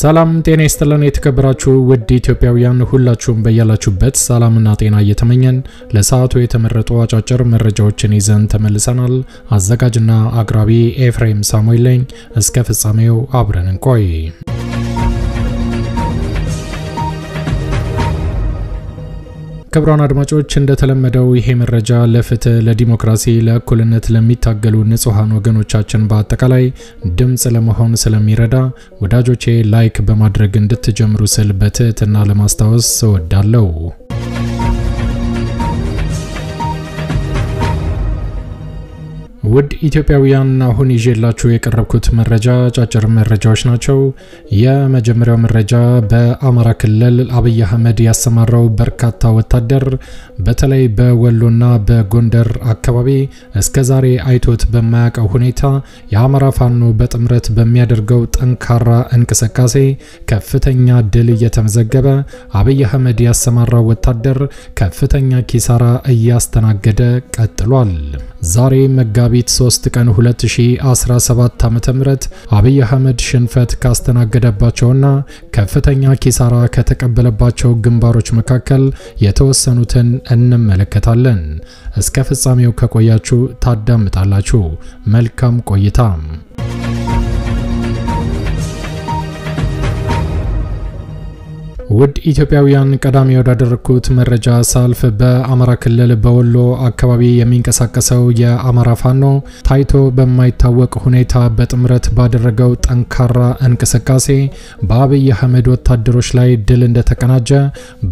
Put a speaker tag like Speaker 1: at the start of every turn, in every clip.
Speaker 1: ሰላም ጤና ይስጥልን የተከበራችሁ ውድ ኢትዮጵያውያን ሁላችሁም በያላችሁበት ሰላምና ጤና እየተመኘን ለሰዓቱ የተመረጡ አጫጭር መረጃዎችን ይዘን ተመልሰናል። አዘጋጅና አቅራቢ ኤፍሬም ሳሙኤል ነኝ። እስከ ፍጻሜው አብረን እንቆይ። ክቡራን አድማጮች እንደተለመደው ይሄ መረጃ ለፍትህ፣ ለዲሞክራሲ፣ ለእኩልነት ለሚታገሉ ንጹሃን ወገኖቻችን በአጠቃላይ ድምጽ ለመሆን ስለሚረዳ ወዳጆቼ ላይክ በማድረግ እንድትጀምሩ ስል በትህትና ለማስታወስ እወዳለሁ። ውድ ኢትዮጵያውያን አሁን ይዤላችሁ የቀረብኩት መረጃ አጫጭር መረጃዎች ናቸው። የመጀመሪያው መረጃ በአማራ ክልል አብይ አህመድ ያሰማራው በርካታ ወታደር በተለይ በወሎና በጎንደር አካባቢ እስከዛሬ አይቶት በማያውቀው ሁኔታ የአማራ ፋኖ በጥምረት በሚያደርገው ጠንካራ እንቅስቃሴ ከፍተኛ ድል እየተመዘገበ አብይ አህመድ ያሰማራው ወታደር ከፍተኛ ኪሳራ እያስተናገደ ቀጥሏል። ዛሬ መጋቢት 3 ቀን 2017 ዓ.ም አብይ አህመድ ሽንፈት ካስተናገደባቸውና ከፍተኛ ኪሳራ ከተቀበለባቸው ግንባሮች መካከል የተወሰኑትን እንመለከታለን። እስከ ፍጻሜው ከቆያችሁ ታዳምጣላችሁ። መልካም ቆይታ። ውድ ኢትዮጵያውያን ቀዳሚ ወዳደረኩት መረጃ ሳልፍ በአማራ ክልል በወሎ አካባቢ የሚንቀሳቀሰው የአማራ ፋኖ ታይቶ በማይታወቅ ሁኔታ በጥምረት ባደረገው ጠንካራ እንቅስቃሴ በአብይ አህመድ ወታደሮች ላይ ድል እንደተቀናጀ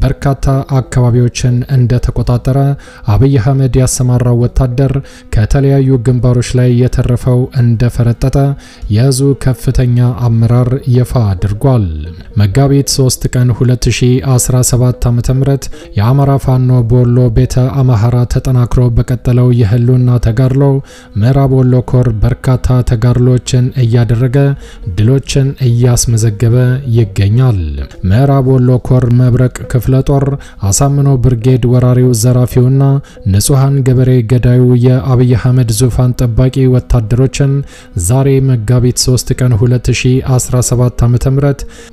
Speaker 1: በርካታ አካባቢዎችን እንደተቆጣጠረ አብይ አህመድ ያሰማራው ወታደር ከተለያዩ ግንባሮች ላይ የተረፈው እንደፈረጠጠ የዙ ከፍተኛ አመራር ይፋ አድርጓል። መጋቢት 3 ቀን 2017 ዓ.ም የአማራ ፋኖ በወሎ ቤተ አማራ ተጠናክሮ በቀጠለው የህልውና ተጋድሎ ምዕራብ ወሎ ኮር በርካታ ተጋድሎችን እያደረገ ድሎችን እያስመዘገበ ይገኛል። ምዕራብ ወሎ ኮር መብረቅ ክፍለ ጦር አሳምኖ ብርጌድ ወራሪው ዘራፊውና ንጹሃን ገበሬ ገዳዩ የአብይ አህመድ ዙፋን ጠባቂ ወታደሮችን ዛሬ መጋቢት 3 ቀን 2017 ዓ.ም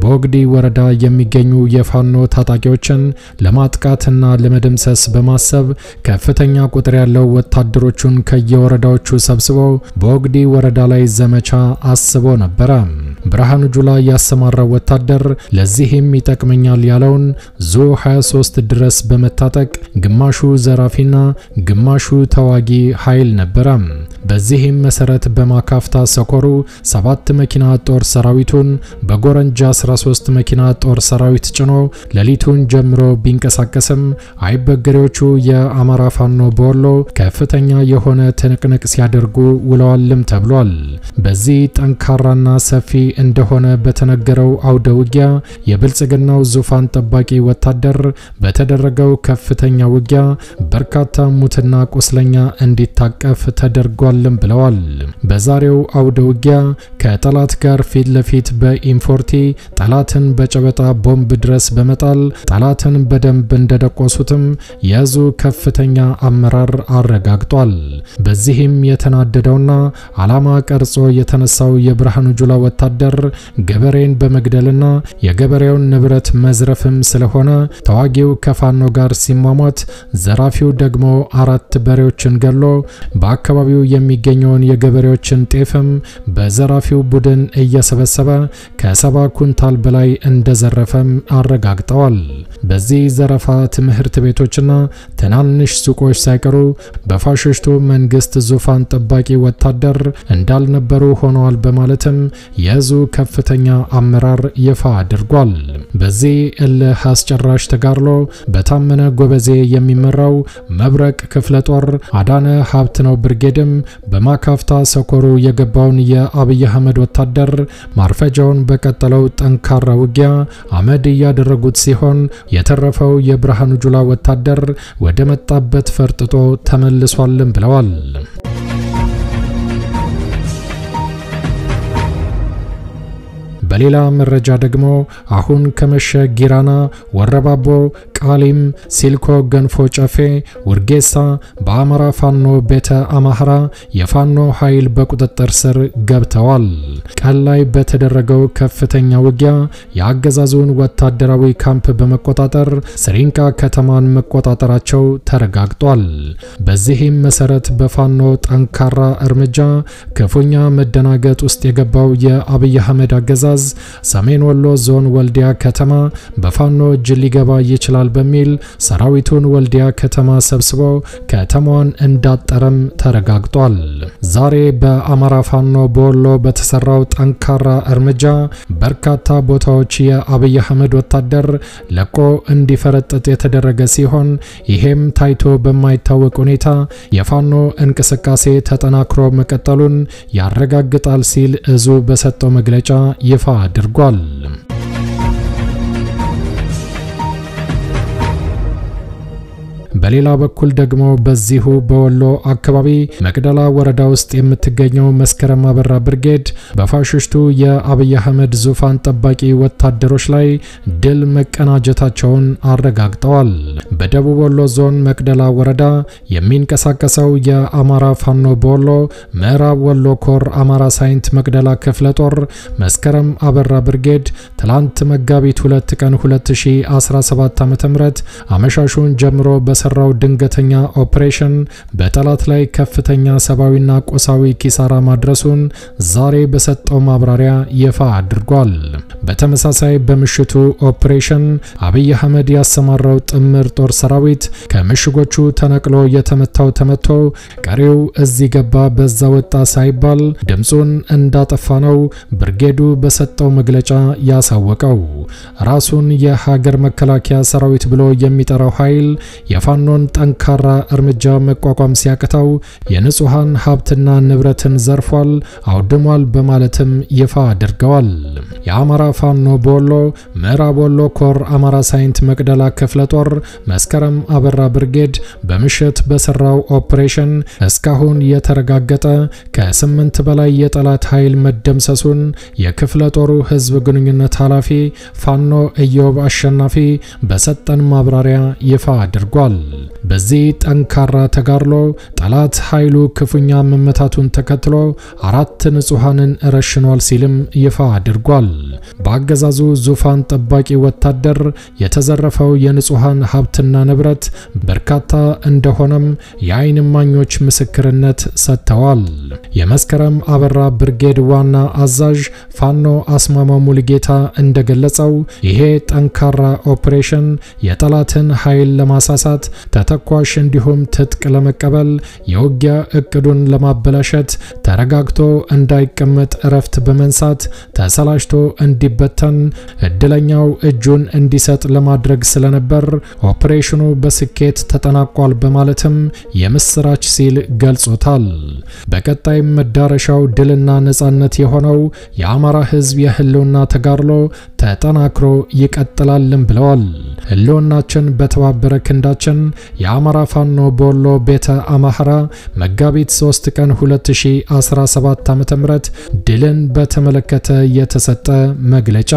Speaker 1: በወግዲ ወረዳ የሚገኙ የፋኖ ታጣቂዎችን ለማጥቃትና ለመደምሰስ በማሰብ ከፍተኛ ቁጥር ያለው ወታደሮቹን ከየወረዳዎቹ ሰብስበው በወግዲ ወረዳ ላይ ዘመቻ አስቦ ነበር። ብርሃኑ ጁላ ያሰማራው ወታደር ለዚህም ይጠቅመኛል ያለውን ዙ 23 ድረስ በመታጠቅ ግማሹ ዘራፊና ግማሹ ተዋጊ ኃይል ነበር። በዚህም መሰረት በማካፍታ ሰኮሩ 7 መኪና ጦር ሰራዊቱን በጎረንጃ 13 መኪና ጦር ሰራዊት ጭኖ ሌሊቱን ጀምሮ ቢንቀሳቀስም አይበገሬዎቹ የአማራ ፋኖ በወሎ ከፍተኛ የሆነ ትንቅንቅ ሲያደርጉ ውለዋልም ተብሏል። በዚህ ጠንካራና ሰፊ እንደሆነ በተነገረው አውደ ውጊያ የብልጽግናው ዙፋን ጠባቂ ወታደር በተደረገው ከፍተኛ ውጊያ በርካታ ሙትና ቁስለኛ እንዲታቀፍ ተደርጓልም ብለዋል። በዛሬው አውደ ውጊያ ከጠላት ጋር ፊት ለፊት በኢንፎርቲ ጠላትን በጨበጣ ቦምብ ድረስ በመጣል ጠላትን በደንብ እንደደቆሱትም የዙ ከፍተኛ አመራር አረጋግጧል። በዚህም የተናደደውና ዓላማ ቀርጾ የተነሳው የብርሃኑ ጁላ ወታደር ገበሬን በመግደልና የገበሬውን ንብረት መዝረፍም ስለሆነ ተዋጊው ከፋኖ ጋር ሲሟሟት ዘራፊው ደግሞ 4 በሬዎችን ገሎ በአካባቢው የሚገኘውን የገበሬዎችን ጤፍም በዘራፊው ቡድን እየሰበሰበ ከ70 ኩንታል በላይ እንደዘረፈም አረጋግጠዋል። በዚህ ዘረፋ ትምህርት ቤቶችና ትናንሽ ሱቆች ሳይቀሩ በፋሽስቱ መንግስት ዙፋን ጠባቂ ወታደር እንዳልነበሩ ሆነዋል በማለትም የዙ ከፍተኛ አመራር ይፋ አድርጓል። በዚህ እልህ አስጨራሽ ተጋድሎ በታመነ ጎበዜ የሚመራው መብረቅ ክፍለ ጦር አዳነ ሀብትነው ብርጌድም በማካፍታ ሰኮሩ የገባውን የአብይ አህመድ ወታደር ማርፈጃውን በቀጠለው ጠንካራ ውጊያ አመድ ያደረጉት ሲሆን የተረፈው የብርሃኑ ጁላ ወታደር ወደ መጣበት ፈርጥጦ ተመልሷልም ብለዋል። በሌላ መረጃ ደግሞ አሁን ከመሸ ጊራና፣ ወረባቦ፣ ቃሊም፣ ሲልኮ፣ ገንፎ ጨፌ፣ ውርጌሳ በአማራ ፋኖ ቤተ አማራ የፋኖ ኃይል በቁጥጥር ስር ገብተዋል። ቀን ላይ በተደረገው ከፍተኛ ውጊያ የአገዛዙን ወታደራዊ ካምፕ በመቆጣጠር ስሪንቃ ከተማን መቆጣጠራቸው ተረጋግጧል። በዚህም መሰረት በፋኖ ጠንካራ እርምጃ ክፉኛ መደናገጥ ውስጥ የገባው የአብይ አህመድ አገዛዝ ሰሜን ወሎ ዞን ወልዲያ ከተማ በፋኖ እጅ ሊገባ ይችላል በሚል ሰራዊቱን ወልዲያ ከተማ ሰብስቦ ከተማዋን እንዳጠረም ተረጋግጧል። ዛሬ በአማራ ፋኖ በወሎ በተሰራው ጠንካራ እርምጃ በርካታ ቦታዎች የአብይ አህመድ ወታደር ለቆ እንዲፈረጥጥ የተደረገ ሲሆን ይሄም ታይቶ በማይታወቅ ሁኔታ የፋኖ እንቅስቃሴ ተጠናክሮ መቀጠሉን ያረጋግጣል ሲል እዙ በሰጠው መግለጫ ይፋ አድርጓል። በሌላ በኩል ደግሞ በዚሁ በወሎ አካባቢ መቅደላ ወረዳ ውስጥ የምትገኘው መስከረም አበራ ብርጌድ በፋሽስቱ የአብይ አህመድ ዙፋን ጠባቂ ወታደሮች ላይ ድል መቀናጀታቸውን አረጋግጠዋል። በደቡብ ወሎ ዞን መቅደላ ወረዳ የሚንቀሳቀሰው የአማራ ፋኖ በወሎ ምዕራብ ወሎ ኮር አማራ ሳይንት መቅደላ ክፍለ ጦር መስከረም አበራ ብርጌድ ትላንት መጋቢት 2 ቀን 2017 ዓ.ም አመሻሹን ጀምሮ በሰራው ድንገተኛ ኦፕሬሽን በጠላት ላይ ከፍተኛ ሰብአዊና ቁሳዊ ኪሳራ ማድረሱን ዛሬ በሰጠው ማብራሪያ ይፋ አድርጓል። በተመሳሳይ በምሽቱ ኦፕሬሽን አብይ አህመድ ያሰማራው ጥምር ጦር ሰራዊት ከምሽጎቹ ተነቅሎ የተመታው ተመቶ ቀሪው እዚህ ገባ በዛ ወጣ ሳይባል ድምጹን እንዳጠፋ ነው ብርጌዱ በሰጠው መግለጫ ያሳወቀው። ራሱን የሀገር መከላከያ ሰራዊት ብሎ የሚጠራው ኃይል የፋኖን ጠንካራ እርምጃ መቋቋም ሲያቅተው የንጹሃን ሀብትና ንብረትን ዘርፏል፣ አውድሟል በማለትም ይፋ አድርገዋል። የአማራ ፋኖ በወሎ ምዕራብ ወሎ ኮር አማራ ሳይንት መቅደላ ክፍለ ጦር መስከረም አበራ ብርጌድ በምሽት በሰራው ኦፕሬሽን እስካሁን የተረጋገጠ ከ8 በላይ የጠላት ኃይል መደምሰሱን የክፍለ ጦሩ ህዝብ ግንኙነት ኃላፊ ፋኖ ኢዮብ አሸናፊ በሰጠን ማብራሪያ ይፋ አድርጓል። በዚህ ጠንካራ ተጋድሎ ጠላት ኃይሉ ክፉኛ መመታቱን ተከትሎ 4 ንጹሃንን ረሽኗል ሲልም ይፋ አድርጓል። በአገዛዙ ዙፋን ጠባቂ ወታደር የተዘረፈው የንጹሃን ሀብትና ንብረት በርካታ እንደሆነም የዓይን እማኞች ምስክርነት ሰጥተዋል። የመስከረም አበራ ብርጌድ ዋና አዛዥ ፋኖ አስማማው ሙልጌታ እንደገለጸው ይሄ ጠንካራ ኦፕሬሽን የጠላትን ኃይል ለማሳሳት ተተኳሽ እንዲሁም ትጥቅ ለመቀበል የውጊያ እቅዱን ለማበላሸት ተረጋግቶ እንዳይቀመጥ እረፍት በመንሳት ተሰላሽቶ እንዲበተን እድለኛው እጁን እንዲሰጥ ለማድረግ ስለነበር ኦፕሬሽኑ በስኬት ተጠናቋል በማለትም የምስራች ሲል ገልጾታል። በቀጣይ መዳረሻው ድልና ነጻነት የሆነው የአማራ ህዝብ የህልውና ተጋድሎ ተጠናክሮ ይቀጥላልም ብለዋል። ህልውናችን በተባበረ ክንዳችን የአማራ ፋኖ በወሎ ቤተ አማራ መጋቢት 3 ቀን 2017 ዓ.ም ድልን በተመለከተ የተሰጠ መግለጫ።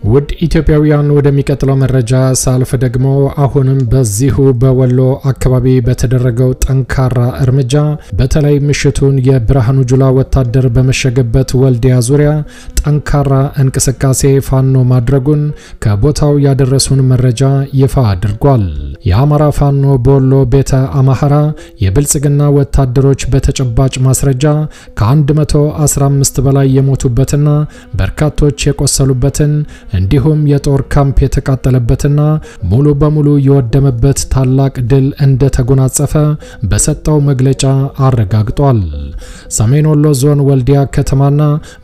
Speaker 1: ውድ ኢትዮጵያውያን ወደሚቀጥለው መረጃ ሳልፍ ደግሞ አሁንም በዚሁ በወሎ አካባቢ በተደረገው ጠንካራ እርምጃ በተለይ ምሽቱን የብርሃኑ ጁላ ወታደር በመሸገበት ወልዲያ ዙሪያ ጠንካራ እንቅስቃሴ ፋኖ ማድረጉን ከቦታው ያደረሱን መረጃ ይፋ አድርጓል። የአማራ ፋኖ በወሎ ቤተ አማራ የብልጽግና ወታደሮች በተጨባጭ ማስረጃ ከ115 በላይ የሞቱበትና በርካቶች የቆሰሉበትን እንዲሁም የጦር ካምፕ የተቃጠለበትና ሙሉ በሙሉ የወደመበት ታላቅ ድል እንደተጎናጸፈ በሰጠው መግለጫ አረጋግጧል። ሰሜን ወሎ ዞን ወልዲያ ከተማና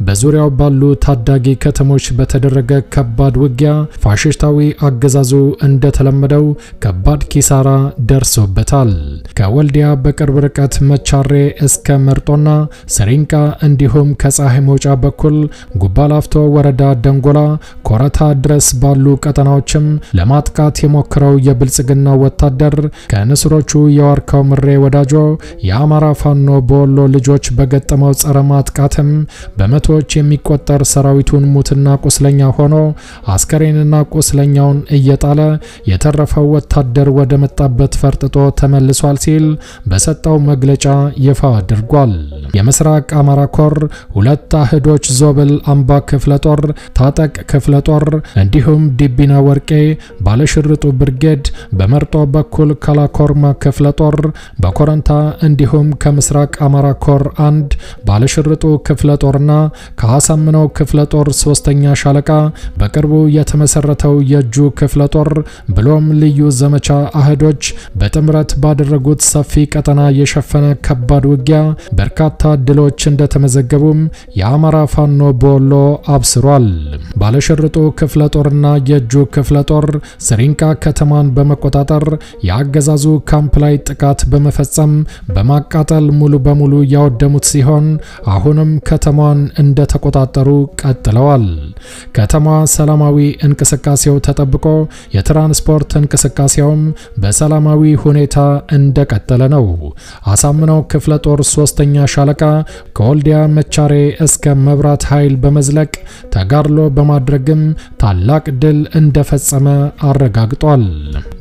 Speaker 1: በዙሪያው ባሉ ታዳጊ ከተሞች በተደረገ ከባድ ውጊያ ፋሽስታዊ አገዛዙ እንደተለመደው ከባድ ኪሳራ ደርሶበታል። ከወልዲያ በቅርብ ርቀት መቻሬ እስከ መርጦና ሰሪንቃ እንዲሁም ከፀሐይ መውጫ በኩል ጉባላፍቶ ወረዳ ደንጎላ ኮረታ ድረስ ባሉ ቀጠናዎችም ለማጥቃት የሞከረው የብልጽግና ወታደር ከንስሮቹ የዋርካው ምሬ ወዳጆ የአማራ ፋኖ በወሎ ልጆች በገጠመው ጸረ ማጥቃትም በመቶዎች የሚቆጠር ሰራዊቱን ሙትና ቁስለኛ ሆኖ አስከሬንና ቁስለኛውን እየጣለ የተረፈው ወታደር ወደ መጣበት ፈርጥጦ ተመልሷል ሲል በሰጠው መግለጫ ይፋ አድርጓል። የምስራቅ አማራ ኮር ሁለት አህዶች ዞብል አምባ ክፍለ ጦር ታጠቅ ክፍለ ጦር እንዲሁም ዲቢና ወርቄ ባለሽርጡ ብርጌድ በመርጦ በኩል ከላኮርማ ክፍለ ጦር በኮረንታ እንዲሁም ከምስራቅ አማራ ኮር አንድ ባለሽርጡ ክፍለ ጦርና ከሐሳምነው ክፍለ ጦር 3ኛ ሻለቃ በቅርቡ የተመሰረተው የጁ ክፍለ ጦር ብሎም ልዩ ዘመቻ አህዶች በጥምረት ባደረጉት ሰፊ ቀጠና የሸፈነ ከባድ ውጊያ በርካታ ድሎች እንደተመዘገቡም የአማራ ፋኖ በወሎ አብስሯል። ባለሽርጡ ክፍለ ጦርና የጁ ክፍለ ጦር ሰሪንቃ ከተማን በመቆጣጠር የአገዛዙ ካምፕ ላይ ጥቃት በመፈጸም በማቃጠል ሙሉ በሙሉ ያወደሙት ሲሆን አሁንም ከተማን እንደተቆጣጠሩ ቀጥለዋል። ከተማዋ ሰላማዊ እንቅስቃሴው ተጠብቆ የትራንስፖርት እንቅስቃሴውም በሰላማዊ ሁኔታ እንደቀጠለ ነው። አሳምነው ክፍለ ጦር 3ኛ ሻለቃ ከወልዲያ መቻሬ እስከ መብራት ኃይል በመዝለቅ ተጋድሎ በማድረግም ታላቅ ድል እንደፈጸመ አረጋግጧል።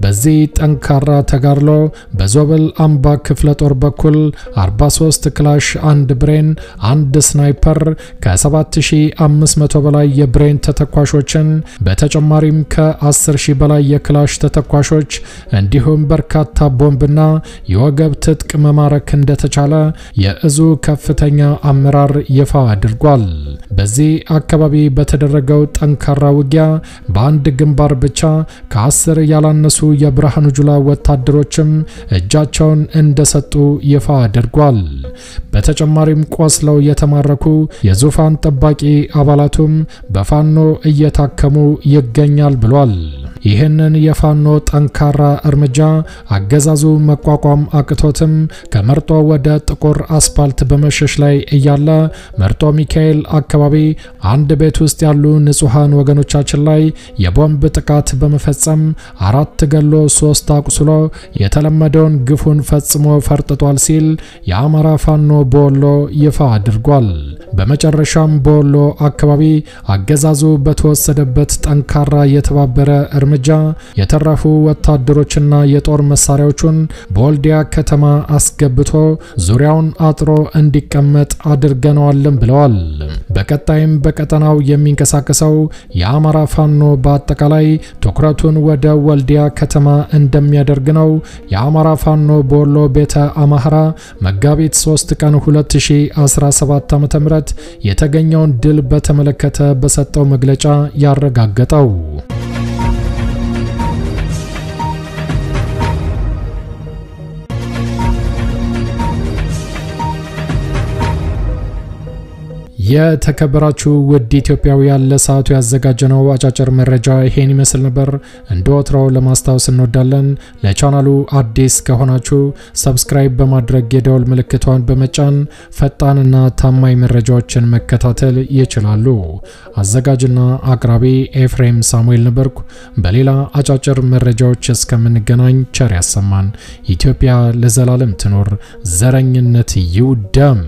Speaker 1: በዚህ ጠንካራ ተጋድሎ በዞብል አምባ ክፍለ ጦር በኩል 43 ክላሽ፣ 1 ብሬን፣ 1 ስናይፐር ከ7500 በላይ የብሬን ተተኳሾችን በተጨማሪም ከ10000 በላይ የክላሽ ተተኳሾች እንዲሁም በርካታ ቦምብና የወገብ ትጥቅ መማረክ እንደተቻለ የእዙ ከፍተኛ አመራር ይፋ አድርጓል። በዚህ አካባቢ በተደረገው ጠንካራ ውጊያ በአንድ ግንባር ብቻ ከ10 ያላነሱ የብርሃኑ ጁላ ወታደሮችም እጃቸውን እንደሰጡ ይፋ አድርጓል። በተጨማሪም ቆስለው የተማረኩ የዙፋን ጠባቂ አባላቱም በፋኖ እየታከሙ ይገኛል ብሏል። ይህንን የፋኖ ጠንካራ እርምጃ አገዛዙ መቋቋም አቅቶትም ከመርጦ ወደ ጥቁር አስፓልት በመሸሽ ላይ እያለ መርጦ ሚካኤል አካባቢ አንድ ቤት ውስጥ ያሉ ንጹሃን ወገኖቻችን ላይ የቦምብ ጥቃት በመፈጸም 4 ገሎ 3 አቁስሎ የተለመደውን ግፉን ፈጽሞ ፈርጥቷል ሲል የአማራ ፋኖ በወሎ ይፋ አድርጓል። በመጨረሻም በወሎ አካባቢ አገዛዙ በተወሰደበት ጠንካራ የተባበረ እርምጃ የተረፉ ወታደሮችና የጦር መሳሪያዎችን በወልዲያ ከተማ አስገብቶ ዙሪያውን አጥሮ እንዲቀመጥ አድርገናልም ብለዋል። በቀጣይም በቀጠናው የሚንቀሳቀሰው የአማራ ፋኖ በአጠቃላይ ትኩረቱን ወደ ወልዲያ ከተማ እንደሚያደርግ ነው የአማራ ፋኖ በወሎ ቤተ አማራ መጋቢት 3 ቀን 2017 ዓ.ም የተገኘውን ድል በተመለከተ በሰጠው መግለጫ ያረጋገጠው። የተከበራችሁ ውድ ኢትዮጵያውያን ለሰዓቱ ያዘጋጀነው አጫጭር መረጃ ይሄን ይመስል ነበር። እንደወትሮው ለማስታወስ እንወዳለን ለቻናሉ አዲስ ከሆናችሁ ሰብስክራይብ በማድረግ የደወል ምልክቷን በመጫን ፈጣንና ታማኝ መረጃዎችን መከታተል ይችላሉ። አዘጋጅና አቅራቢ ኤፍሬም ሳሙኤል ነበርኩ። በሌላ አጫጭር መረጃዎች እስከምንገናኝ ቸር ያሰማን። ኢትዮጵያ ለዘላለም ትኖር። ዘረኝነት ይውደም።